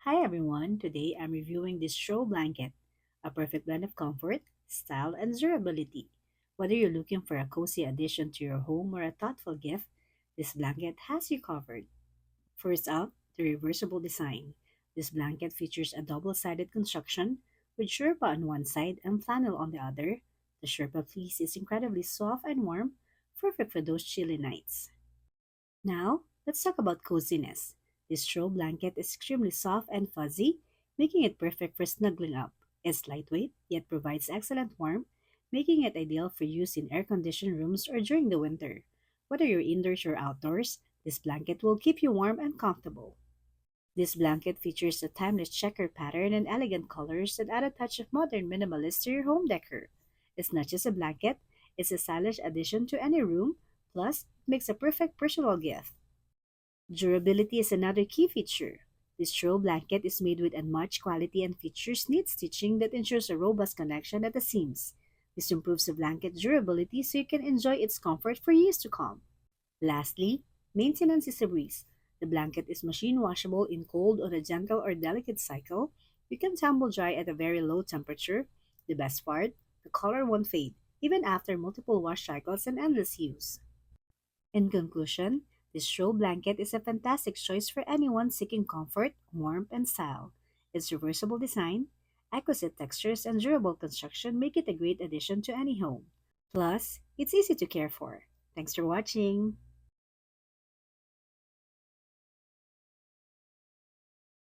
Hi everyone, today I'm reviewing this Throw blanket, a perfect blend of comfort, style, and durability. Whether you're looking for a cozy addition to your home or a thoughtful gift, this blanket has you covered. First up, the reversible design. This blanket features a double-sided construction with Sherpa on one side and flannel on the other. The Sherpa fleece is incredibly soft and warm, perfect for those chilly nights. Now, let's talk about coziness. This throw blanket is extremely soft and fuzzy, making it perfect for snuggling up. It's lightweight, yet provides excellent warmth, making it ideal for use in air conditioned rooms or during the winter. Whether you're indoors or outdoors, this blanket will keep you warm and comfortable. This blanket features a timeless checker pattern and elegant colors that add a touch of modern minimalist to your home decor. It's not just a blanket, it's a stylish addition to any room, plus, it makes a perfect personal gift. Durability is another key feature. This throw blanket is made with unmatched quality and features neat stitching that ensures a robust connection at the seams. This improves the blanket's durability so you can enjoy its comfort for years to come. Lastly, maintenance is a breeze. The blanket is machine washable in cold on a gentle or delicate cycle. You can tumble dry at a very low temperature. The best part, the color won't fade, even after multiple wash cycles and endless use. In conclusion, this throw blanket is a fantastic choice for anyone seeking comfort, warmth, and style. Its reversible design, exquisite textures, and durable construction make it a great addition to any home. Plus, it's easy to care for. Thanks for watching.